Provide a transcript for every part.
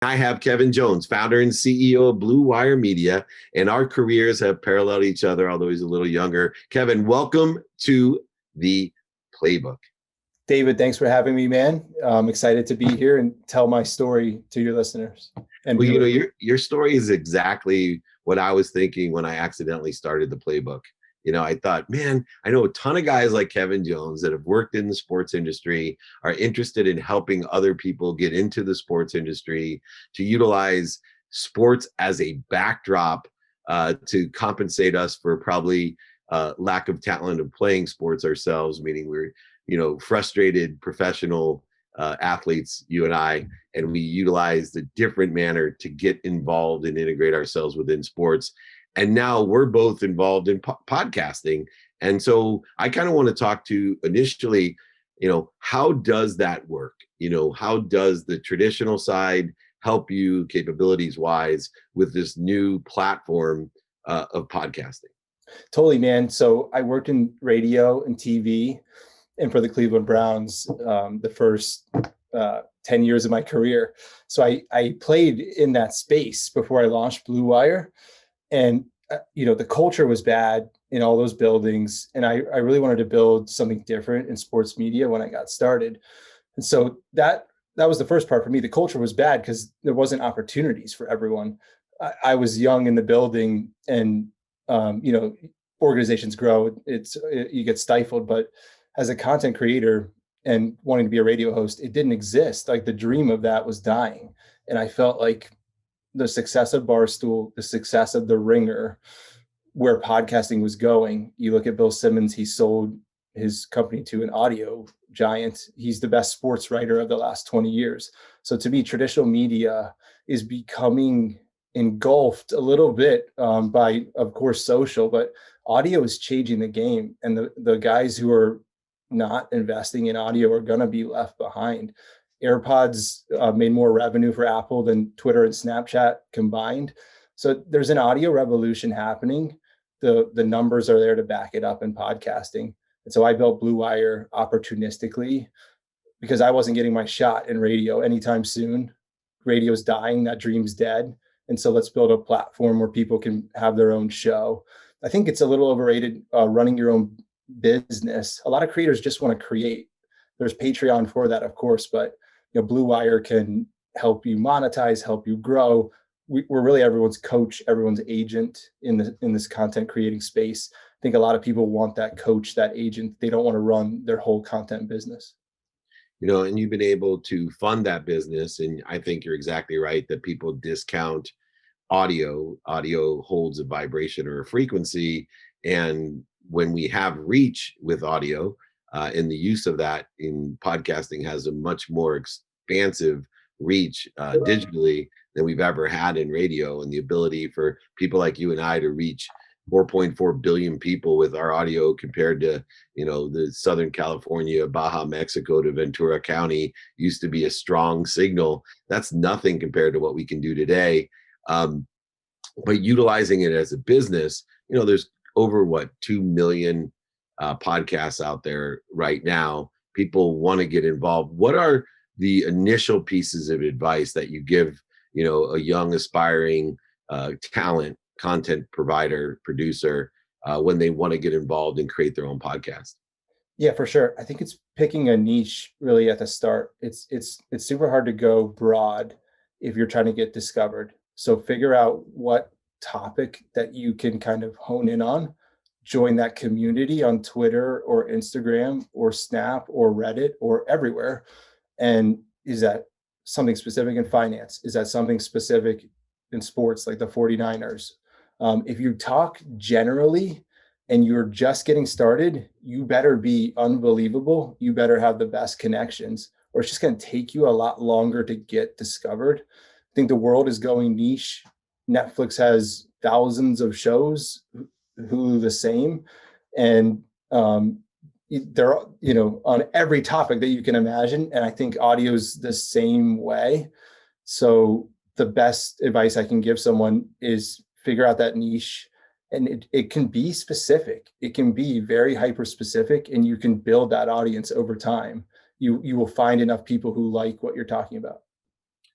I have Kevin Jones, founder and CEO of Blue Wire Media, and our careers have paralleled each other, although he's a little younger. Kevin, welcome to the Playbook. David, thanks for having me, man. I'm excited to be here and tell my story to your listeners. And well, your story is exactly what I was thinking when I accidentally started the Playbook. I thought, man, I know a ton of guys like Kevin Jones that have worked in the sports industry, are interested in helping other people get into the sports industry, to utilize sports as a backdrop to compensate us for probably lack of talent of playing sports ourselves, meaning we're, frustrated professional athletes, you and I, and we utilized a different manner to get involved and integrate ourselves within sports. And now we're both involved in podcasting. And so I kind of want to talk to initially, how does that work? How does the traditional side help you capabilities wise with this new platform of podcasting? Totally, man. So I worked in radio and TV and for the Cleveland Browns the first 10 years of my career. So I played in that space before I launched Blue Wire. And, the culture was bad in all those buildings. And I really wanted to build something different in sports media when I got started. And so that was the first part for me. The culture was bad because there wasn't opportunities for everyone. I was young in the building and, organizations grow, you get stifled. But as a content creator and wanting to be a radio host, it didn't exist. Like the dream of that was dying. And I felt like the success of Barstool, the success of The Ringer, where podcasting was going. You look at Bill Simmons, he sold his company to an audio giant. He's the best sports writer of the last 20 years. So to me, traditional media is becoming engulfed a little bit by, of course, social, but audio is changing the game. And the guys who are not investing in audio are going to be left behind. AirPods made more revenue for Apple than Twitter and Snapchat combined. So there's an audio revolution happening. The numbers are there to back it up in podcasting. And so I built Blue Wire opportunistically because I wasn't getting my shot in radio anytime soon. Radio's dying, that dream's dead. And so let's build a platform where people can have their own show. I think it's a little overrated running your own business. A lot of creators just want to create. There's Patreon for that, of course, but Blue Wire can help you monetize, help you grow. We're really everyone's coach, everyone's agent in this content creating space. I think a lot of people want that coach, that agent. They don't want to run their whole content business. And you've been able to fund that business. And I think you're exactly right that people discount audio. Audio holds a vibration or a frequency. And when we have reach with audio, and the use of that in podcasting has a much more expansive reach digitally than we've ever had in radio, and the ability for people like you and I to reach 4.4 billion people with our audio compared to, the Southern California, Baja, Mexico to Ventura County used to be a strong signal. That's nothing compared to what we can do today. But utilizing it as a business, there's over 2 million podcasts out there right now. People want to get involved. What are the initial pieces of advice that you give, a young aspiring talent, content provider, producer, when they want to get involved and create their own podcast? Yeah, for sure. I think it's picking a niche really at the start. It's super hard to go broad if you're trying to get discovered. So figure out what topic that you can kind of hone in on. Join that community on Twitter or Instagram or Snap or Reddit or everywhere. And is that something specific in finance? Is that something specific in sports like the 49ers? If you talk generally and you're just getting started, you better be unbelievable. You better have the best connections, or it's just going to take you a lot longer to get discovered. I think the world is going niche. Netflix has thousands of shows, Hulu the same, and they're on every topic that you can imagine. And I think audio is the same way. So the best advice I can give someone is figure out that niche, and it can be specific. It can be very hyper specific, and you can build that audience over time. You will find enough people who like what you're talking about.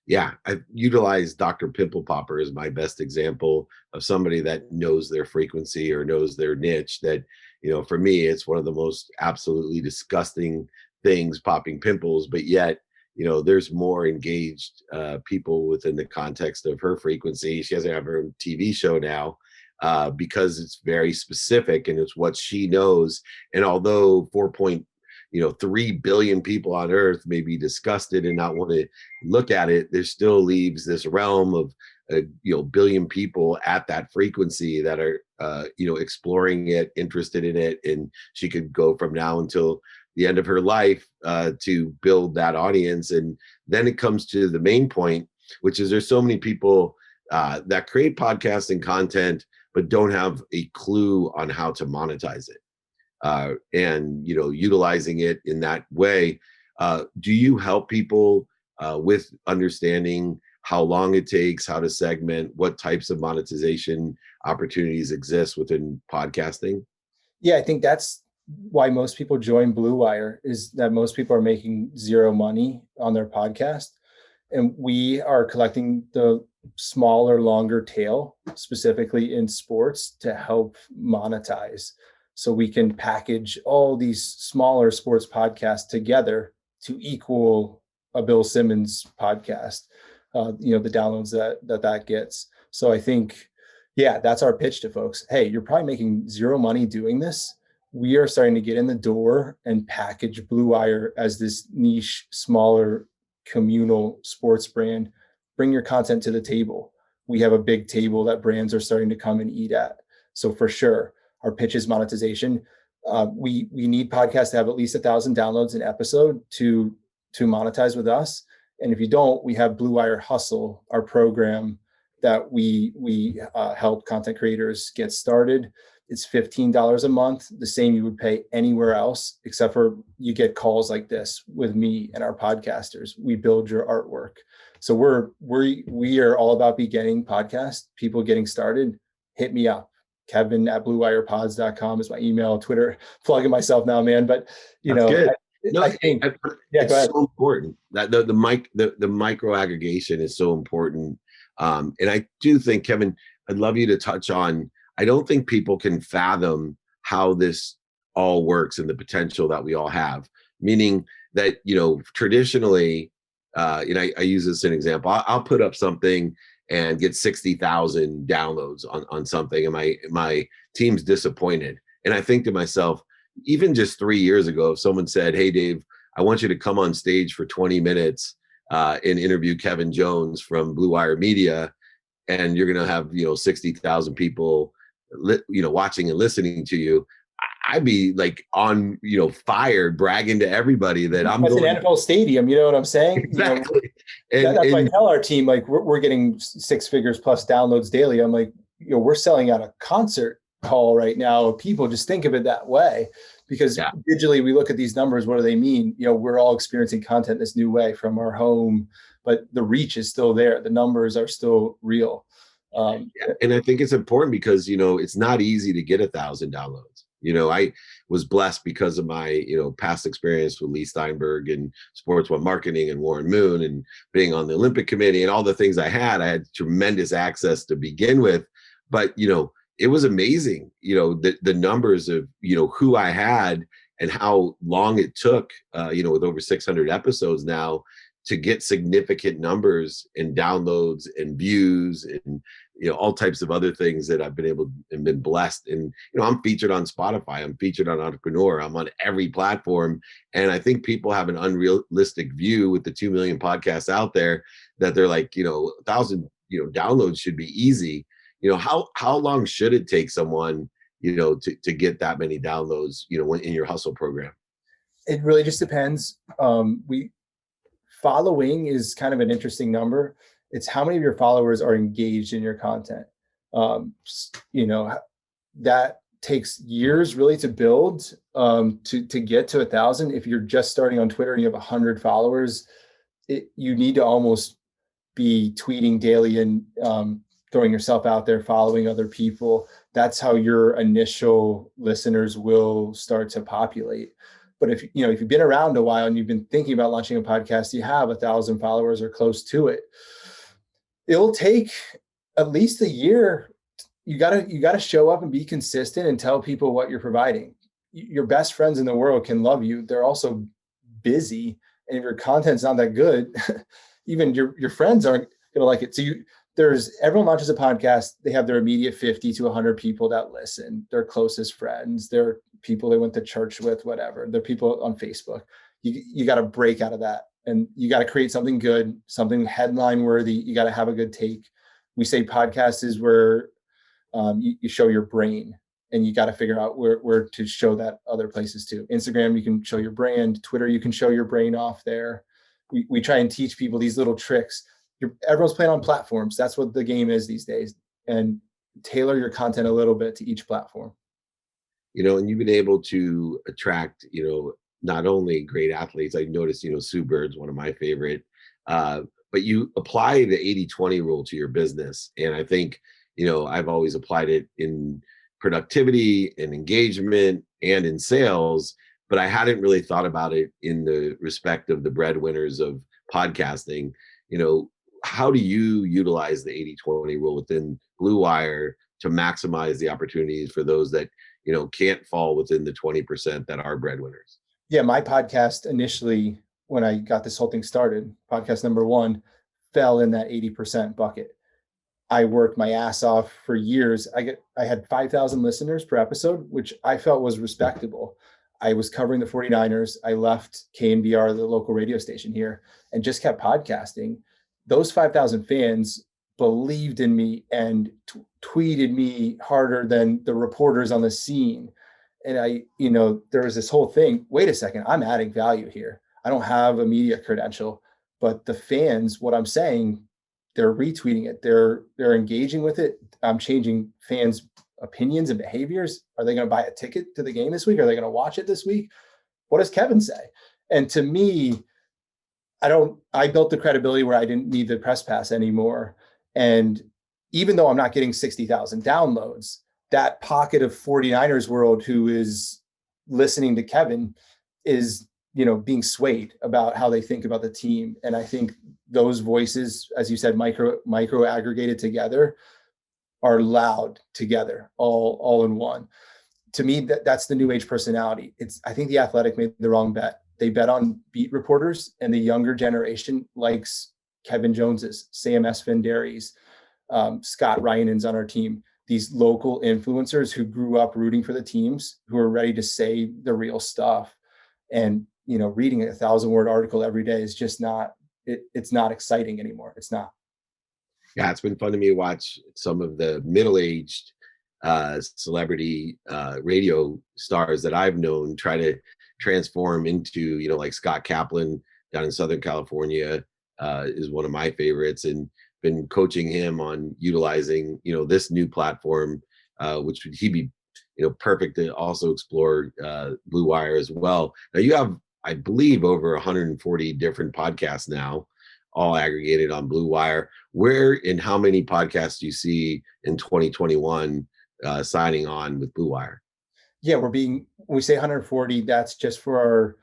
Yeah, I utilize Dr. Pimple Popper as my best example of somebody that knows their frequency or knows their niche. That, for me, it's one of the most absolutely disgusting things, popping pimples, but yet, there's more engaged people within the context of her frequency. She doesn't have her own TV show now because it's very specific and it's what she knows. And although 3 billion people on earth may be disgusted and not want to look at it, there still leaves this realm of billion people at that frequency that are exploring it, interested in it, and she could go from now until the end of her life to build that audience. And then it comes to the main point, which is there's so many people that create podcasts and content but don't have a clue on how to monetize it and utilizing it in that way. Do you help people with understanding how long it takes, how to segment, what types of monetization opportunities exist within podcasting? Yeah, I think that's why most people join Blue Wire, is that most people are making zero money on their podcast. And we are collecting the smaller, longer tail, specifically in sports, to help monetize. So we can package all these smaller sports podcasts together to equal a Bill Simmons podcast, the downloads that gets. So I think, yeah, that's our pitch to folks. Hey, you're probably making zero money doing this. We are starting to get in the door and package Blue Wire as this niche, smaller communal sports brand. Bring your content to the table. We have a big table that brands are starting to come and eat at. So for sure, our pitch is monetization. We need podcasts to have at least 1,000 downloads an episode to monetize with us. And if you don't, we have Blue Wire Hustle, our program that we help content creators get started. It's $15 a month, the same you would pay anywhere else, except for you get calls like this with me and our podcasters. We build your artwork. So we are all about beginning podcast, people getting started. Hit me up. Kevin@bluewirepods.com is my email. Twitter, plugging myself now, man. But That's good. I think it's so important that the micro aggregation is so important. And I do think, Kevin, I'd love you to touch on, I don't think people can fathom how this all works and the potential that we all have. Meaning that, traditionally, I use this as an example. I'll put up something and get 60,000 downloads on something, and my team's disappointed. And I think to myself, even just 3 years ago, if someone said, "Hey, Dave, I want you to come on stage for 20 minutes and interview Kevin Jones from Blue Wire Media, and you're going to have 60,000 people watching and listening to you," I'd be like on fire, bragging to everybody that I'm going. That's an NFL stadium. You know what I'm saying? Exactly. That's why I tell our team, like, we're getting 6 figures plus downloads daily. I'm like, we're selling out a concert hall right now. People, just think of it that way, because digitally we look at these numbers. What do they mean? We're all experiencing content this new way from our home, but the reach is still there. The numbers are still real. And I think it's important because, it's not easy to get 1,000 downloads. I was blessed because of my, past experience with Leigh Steinberg and Sports One Marketing and Warren Moon and being on the Olympic Committee and all the things I had tremendous access to begin with. But, it was amazing, the numbers of, who I had and how long it took, with over 600 episodes now, to get significant numbers and downloads and views and all types of other things that I've been able and been blessed. And I'm featured on Spotify, I'm featured on Entrepreneur, I'm on every platform. And I think people have an unrealistic view with the 2 million podcasts out there that they're like, 1,000 downloads should be easy. How long should it take someone to get that many downloads when in your hustle program? It really just depends. Following is kind of an interesting number. It's how many of your followers are engaged in your content. That takes years really to build, to get to 1,000. If you're just starting on Twitter and you have 100 followers, you need to almost be tweeting daily and throwing yourself out there, following other people. That's how your initial listeners will start to populate. But if you've been around a while and you've been thinking about launching a podcast, you have 1,000 followers or close to it. It'll take at least a year. You gotta show up and be consistent and tell people what you're providing. Your best friends in the world can love you. They're also busy, and if your content's not that good, even your friends aren't gonna like it. So everyone launches a podcast. They have their immediate 50 to 100 people that listen, their closest friends, their people they went to church with, whatever. They're people on Facebook. You got to break out of that, and you got to create something good, something headline worthy. You got to have a good take. We say podcast is where you show your brain, and you got to figure out where to show that other places too. Instagram, you can show your brand. Twitter, you can show your brain off there. We try and teach people these little tricks. Everyone's playing on platforms. That's what the game is these days. And tailor your content a little bit to each platform. And you've been able to attract, not only great athletes. I noticed, Sue Bird's one of my favorite, but you apply the 80-20 rule to your business. And I think, I've always applied it in productivity and engagement and in sales, but I hadn't really thought about it in the respect of the breadwinners of podcasting. How do you utilize the 80-20 rule within Blue Wire to maximize the opportunities for those that, can't fall within the 20% that are breadwinners? Yeah, my podcast initially, when I got this whole thing started, podcast number 1 fell in that 80% bucket. I worked my ass off for years. I had 5,000 listeners per episode, which I felt was respectable. I was covering the 49ers. I left KNBR, the local radio station here, and just kept podcasting. Those 5,000 fans believed in me and tweeted me harder than the reporters on the scene. And there was this whole thing. Wait a second, I'm adding value here. I don't have a media credential, but the fans, what I'm saying, they're retweeting it. They're engaging with it. I'm changing fans' opinions and behaviors. Are they going to buy a ticket to the game this week? Are they going to watch it this week? What does Kevin say? And to me, I built the credibility where I didn't need the press pass anymore. And even though I'm not getting 60,000 downloads, that pocket of 49ers world who is listening to Kevin is, being swayed about how they think about the team. And I think those voices, as you said, micro aggregated together, are loud together, all in one. To me, that's the new age personality. I think the Athletic made the wrong bet. They bet on beat reporters, and the younger generation likes Kevin Jones's, Sam Esfandiari's, Scott Ryan's on our team. These local influencers who grew up rooting for the teams, who are ready to say the real stuff. And, reading a 1,000-word article every day is just not, it's not exciting anymore. It's not. Yeah, it's been fun to me to watch some of the middle-aged celebrity radio stars that I've known try to transform into, like Scott Kaplan down in Southern California is one of my favorites, and been coaching him on utilizing, this new platform, which would he be, perfect to also explore Blue Wire as well. Now you have, I believe, over 140 different podcasts now, all aggregated on Blue Wire. Where and how many podcasts do you see in 2021 signing on with Blue Wire? Yeah, when we say 140, that's just for our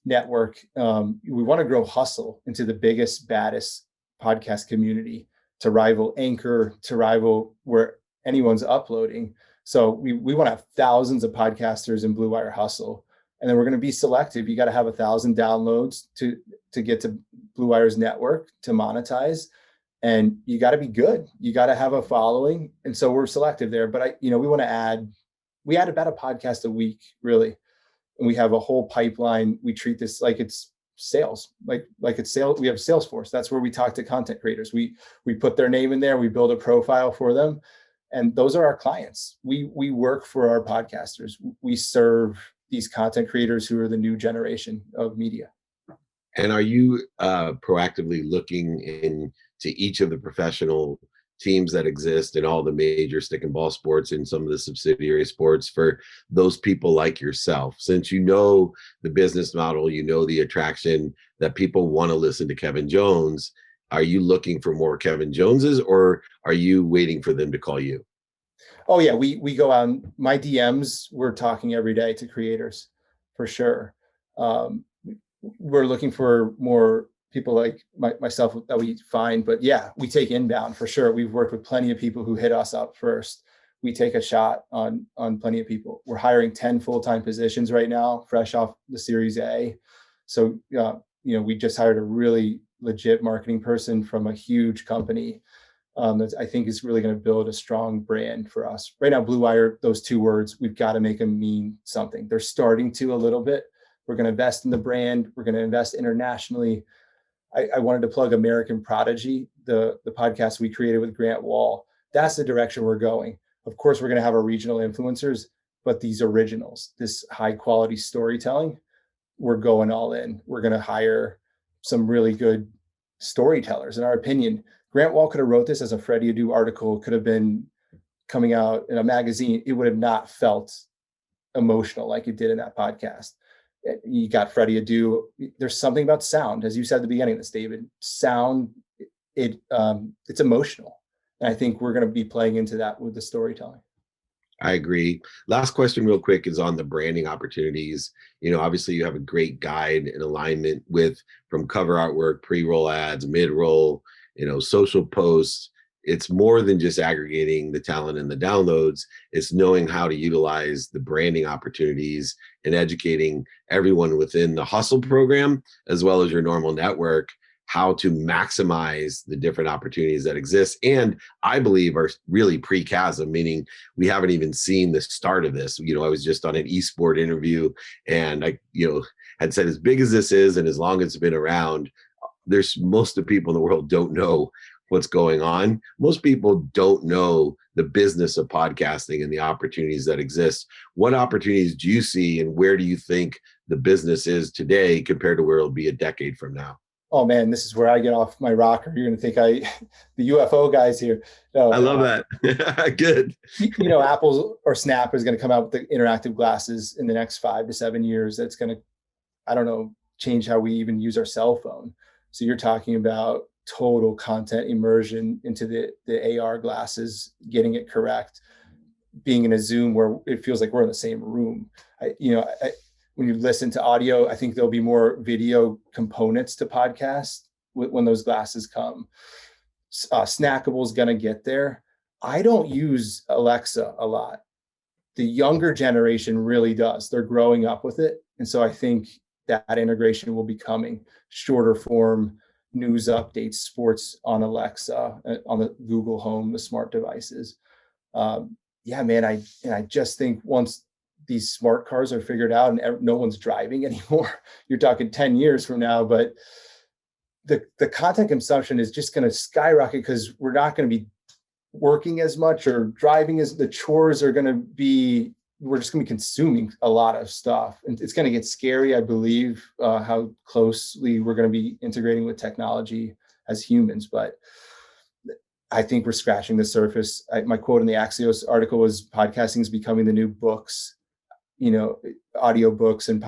network. We want to grow Hustle into the biggest, baddest podcast community, to rival Anchor, to rival where anyone's uploading. So we want to have thousands of podcasters in Blue Wire Hustle. And then we're going to be selective. You got to have 1,000 downloads to get to Blue Wire's network to monetize. And you got to be good. You got to have a following. And so we're selective there. But we want to we add about a podcast a week, really. And we have a whole pipeline. We treat this like it's sales, like it's sales. We have Salesforce. That's where we talk to content creators. We put their name in there. We build a profile for them. And those are our clients. We work for our podcasters. We serve these content creators who are the new generation of media. And are you proactively looking into each of the professional teams that exist in all the major stick and ball sports and some of the subsidiary sports for those people like yourself? Since the business model, the attraction that people want to listen to Kevin Jones, are you looking for more Kevin Joneses, or are you waiting for them to call you? Oh yeah, we go on my DMs. We're talking every day to creators, for sure. Um, we're looking for more people like myself that we find, but yeah, we take inbound for sure. We've worked with plenty of people who hit us up first. We take a shot on plenty of people. We're hiring 10 full-time positions right now, fresh off the Series A. So, we just hired a really legit marketing person from a huge company that I think is really going to build a strong brand for us. Right now, Blue Wire, those two words, we've got to make them mean something. They're starting to a little bit. We're going to invest in the brand. We're going to invest internationally. I wanted to plug American Prodigy, the podcast we created with Grant Wall. That's the direction we're going. Of course, we're going to have our regional influencers, but these originals, this high quality storytelling, we're going all in. We're going to hire some really good storytellers. In our opinion, Grant Wall could have wrote this as a Freddie Adu article, could have been coming out in a magazine. It would have not felt emotional like it did in that podcast. You got Freddie Adu. There's something about sound, as you said at the beginning of this, David. Sound, it's emotional. And I think we're going to be playing into that with the storytelling. I agree. Last question real quick is on the branding opportunities. Obviously you have a great guide and alignment with from cover artwork, pre-roll ads, mid-roll, social posts. It's more than just aggregating the talent and the downloads. It's knowing how to utilize the branding opportunities and educating everyone within the Hustle program, as well as your normal network, how to maximize the different opportunities that exist. And I believe are really pre-chasm, meaning we haven't even seen the start of this. I was just on an esport interview and I, had said, as big as this is, and as long as it's been around, there's most of the people in the world don't know what's going on. Most people don't know the business of podcasting and the opportunities that exist. What opportunities do you see and where do you think the business is today compared to where it'll be a decade from now? Oh man, this is where I get off my rocker. You're going to think the UFO guys here. No, I love that. Good. Apple or Snap is going to come out with the interactive glasses in the next 5 to 7 years. That's going to, I don't know, change how we even use our cell phone. So you're talking about total content immersion into the AR glasses, getting it correct, being in a Zoom where it feels like we're in the same room. When you listen to audio, I think there'll be more video components to podcasts when those glasses come. Snackable is going to get there. I don't use Alexa a lot. The younger generation really does. They're growing up with it. And so I think that integration will be coming. Shorter form news updates, sports on Alexa, on the Google Home, the smart devices. I just think once these smart cars are figured out and no one's driving anymore, you're talking 10 years from now, but the content consumption is just going to skyrocket because we're not going to be working as much or driving as the chores are going to be, we're just going to be consuming a lot of stuff. And it's going to get scary, I believe, how closely we're going to be integrating with technology as humans. But I think we're scratching the surface. My quote in the Axios article was, podcasting is becoming the new books, audio books, and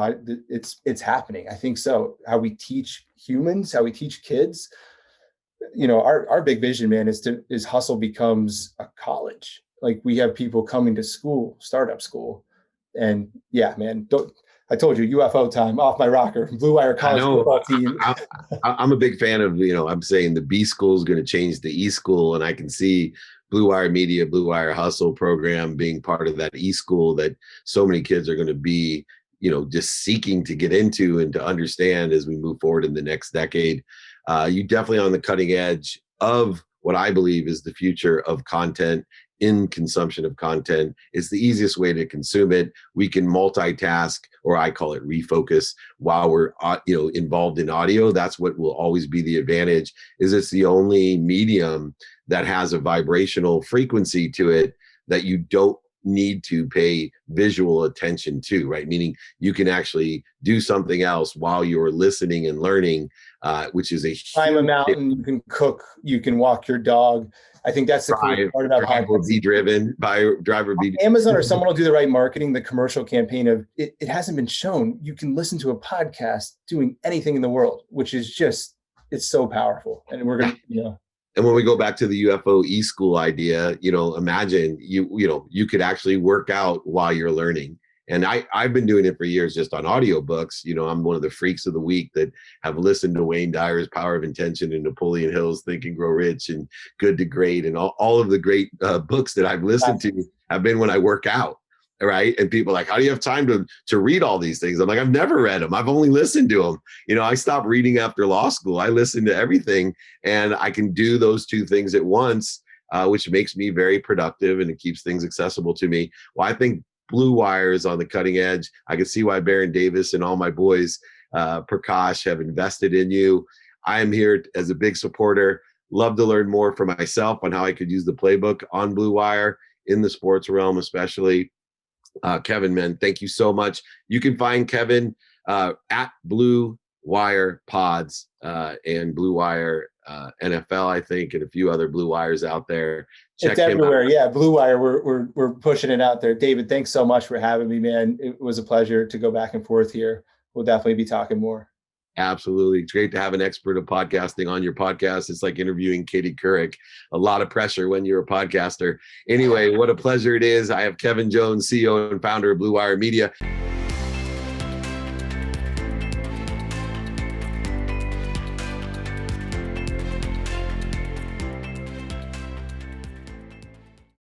it's happening. I think so. How we teach humans, how we teach kids, our big vision, man, is Hustle becomes a college. Like, we have people coming to school, startup school, and yeah, man, I told you, UFO time, off my rocker, Blue Wire college football team. I'm a big fan of, I'm saying the B school is going to change the E school, and I can see Blue Wire Media, Blue Wire Hustle program being part of that E school that so many kids are going to be, just seeking to get into and to understand as we move forward in the next decade. You definitely on the cutting edge of what I believe is the future of content. In consumption of content, it's the easiest way to consume it. We can multitask, or I call it refocus, while we're involved in audio. That's what will always be the advantage, is it's the only medium that has a vibrational frequency to it that you don't need to pay visual attention to, right? Meaning you can actually do something else while you're listening and learning, which is a climb a mountain, you can cook, you can walk your dog. I think that's the cool part about driver be driven by driver be Amazon, or someone will do the right marketing, the commercial campaign of it. It hasn't been shown. You can listen to a podcast doing anything in the world, which is just, it's so powerful. And we're going to, And when we go back to the UFO e-school idea, imagine you could actually work out while you're learning. And I've been doing it for years just on audiobooks. You know, I'm one of the freaks of the week that have listened to Wayne Dyer's Power of Intention and Napoleon Hill's Think and Grow Rich and Good to Great, and all of the great books that I've listened to have been when I work out. Right. And people are like, how do you have time to read all these things? I'm like, I've never read them. I've only listened to them. You know, I stopped reading after law school. I listen to everything, and I can do those two things at once, which makes me very productive, and it keeps things accessible to me. Well, I think Blue Wire is on the cutting edge. I can see why Baron Davis and all my boys, Prakash, have invested in you. I am here as a big supporter. Love to learn more for myself on how I could use the playbook on Blue Wire in the sports realm, especially. Kevin, man, thank you so much. You can find Kevin at Blue Wire Pods and Blue Wire NFL, I think, and a few other Blue Wires out there. Check it's everywhere. Yeah, Blue Wire. We're pushing it out there. David, thanks so much for having me, man. It was a pleasure to go back and forth here. We'll definitely be talking more. Absolutely. It's great to have an expert of podcasting on your podcast. It's like interviewing Katie Couric. A lot of pressure when you're a podcaster. Anyway, what a pleasure it is. I have Kevin Jones, CEO and founder of Blue Wire Media.